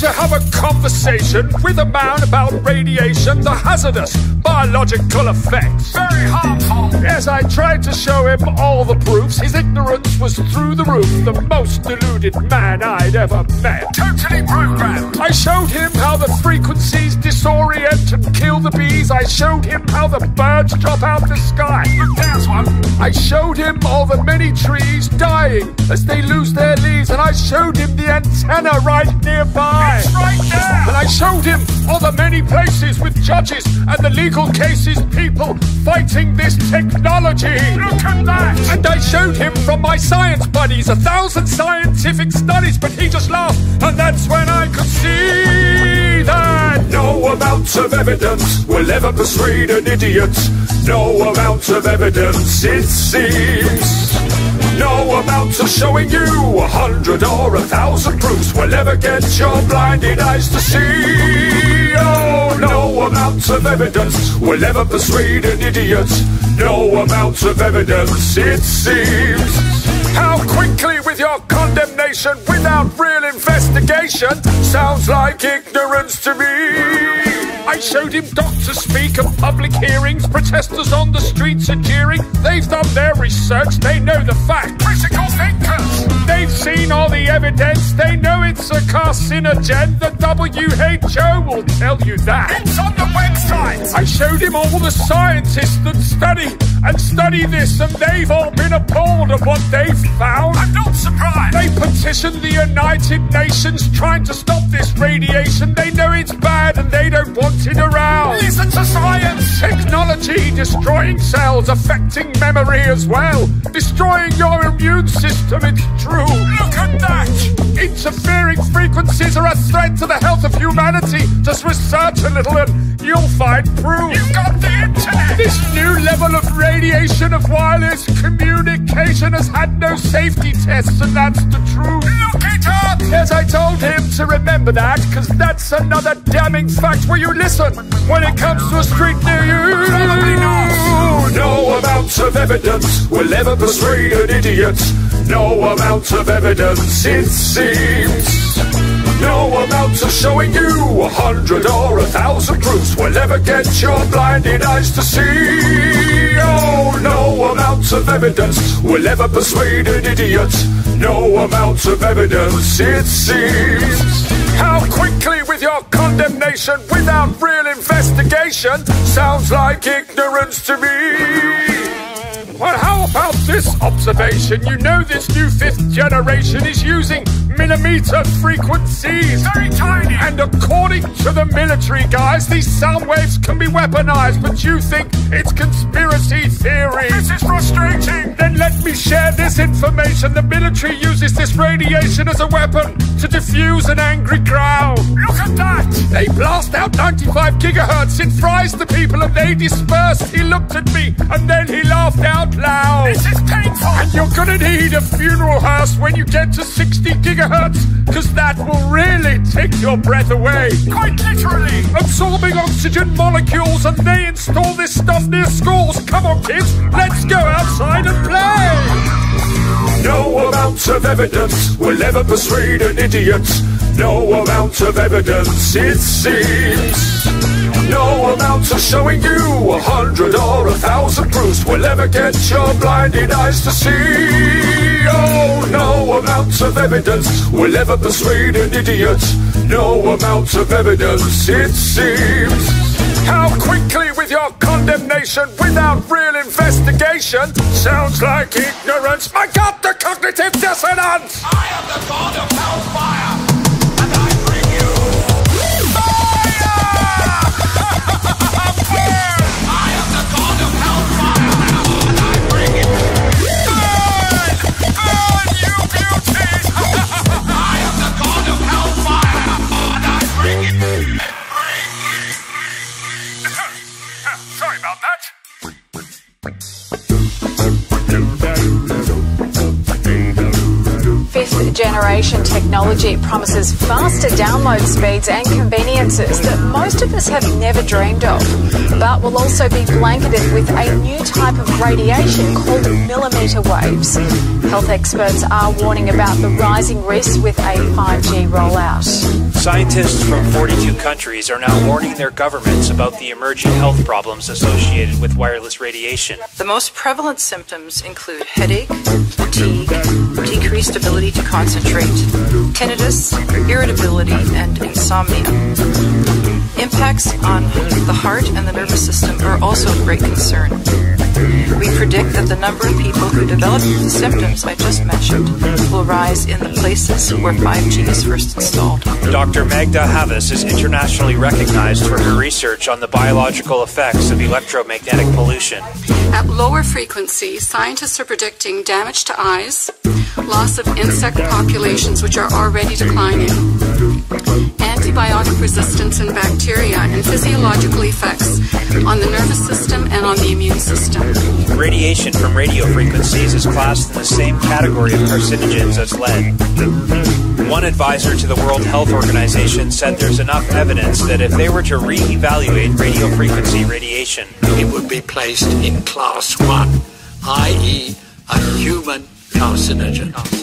to have a conversation with a man about radiation, the hazardous biological effects. Very harmful. Yes, I tried to show him all the proofs. His ignorance was through the roof. The most deluded man I'd ever met. Totally programmed. I showed him how the frequencies disorient and kill the bees. I showed him how the birds drop out the sky. There's one. I showed him all the many trees dying as they lose their leaves. And I showed him the antenna right nearby. It's right there. And I showed him all the many places with judges and the legal cases, people fighting this technology. Look at that. And I showed him from my science buddies 1,000 scientific studies, but he just laughed. And that's when I could see that no amount of evidence will ever persuade an idiot. No amount of evidence, it seems. No amount of showing you 100 or 1,000 proofs will ever get your blinded eyes to see. Oh, no amount of evidence will ever persuade an idiot. No amount of evidence, it seems. How quickly with your condemnation without real investigation sounds like ignorance to me. I showed him doctors speak at public hearings, protesters on the streets are jeering. They've done their research, they know the fact. Critical thinkers! They've seen all the evidence, they know it's a carcinogen. The WHO will tell you that. It's on the website! I showed him all the scientists that study this, and they've all been appalled at what they've found. I'm not surprised! They petitioned the United Nations trying to stop this radiation. They know it's bad and they don't want it around. Listen to science! Technology destroying cells, affecting memory as well. Destroying your immune system, it's true. Look at that! Interfering frequencies are a threat to the health of humanity. Just research a little and you'll find proof. You've got the internet! This new level of radiation of wireless communication has had no safety tests, and that's the truth. Look it up! Yes, I told him to remember that, because that's another damning fact. Will you listen when it comes to a street near you? Probably not. No amount of evidence will ever persuade an idiot. No amount of evidence, it seems. No amount of showing you 100 or 1,000 proofs will ever get your blinded eyes to see. Oh, no amount of evidence will ever persuade an idiot. No amount of evidence, it seems. How quickly with your condemnation without real investigation sounds like ignorance to me. Well, how about this observation? You know this new 5th generation is using millimeter frequencies. Very tiny. And according to the military guys, these sound waves can be weaponized, but you think it's conspiracy theory. This is frustrating. Then let me share this information. The military uses this radiation as a weapon to diffuse an angry crowd. Look at that. They blast out 95 gigahertz. It fries the people and they disperse. He looked at me and then he laughed out loud. This is painful. And you're gonna need a funeral hearse when you get to 60 gigahertz, because that will really take your breath away. Quite literally. Absorbing oxygen molecules, and they install this stuff near schools. Come on, kids, let's go outside and play. No amount of evidence will ever persuade an idiot. No amount of evidence, it seems. No amount of showing you 100 or 1,000 proofs will ever get your blinded eyes to see. Oh, no amount of evidence will ever persuade an idiot. No amount of evidence, it seems. How quickly with your condemnation without real investigation sounds like ignorance. My God, the cognitive dissonance! I am the god of hellfire, and I bring you fire! I am the god of hellfire, and I bring you burn! Burn, you beauties! I am the god of hellfire, and I bring it. Sorry about that. 5th next-generation technology promises faster download speeds and conveniences that most of us have never dreamed of, but will also be blanketed with a new type of radiation called millimeter waves. Health experts are warning about the rising risks with a 5G rollout. Scientists from 42 countries are now warning their governments about the emerging health problems associated with wireless radiation. The most prevalent symptoms include headache, fatigue, decreased ability to concentrate, tinnitus, irritability, and insomnia. Impacts on the heart and the nervous system are also of great concern. We predict that the number of people who develop the symptoms I just mentioned will rise in the places where 5G is first installed. Dr. Magda Havas is internationally recognized for her research on the biological effects of electromagnetic pollution. At lower frequencies, scientists are predicting damage to eyes, loss of insect populations which are already declining, antibiotic resistance in bacteria, and physiological effects on the nervous system and on the immune system. Radiation from radio frequencies is classed in the same category of carcinogens as lead. One advisor to the World Health Organization said there's enough evidence that if they were to re-evaluate radio frequency radiation, it would be placed in class 1, i.e. a human carcinogen.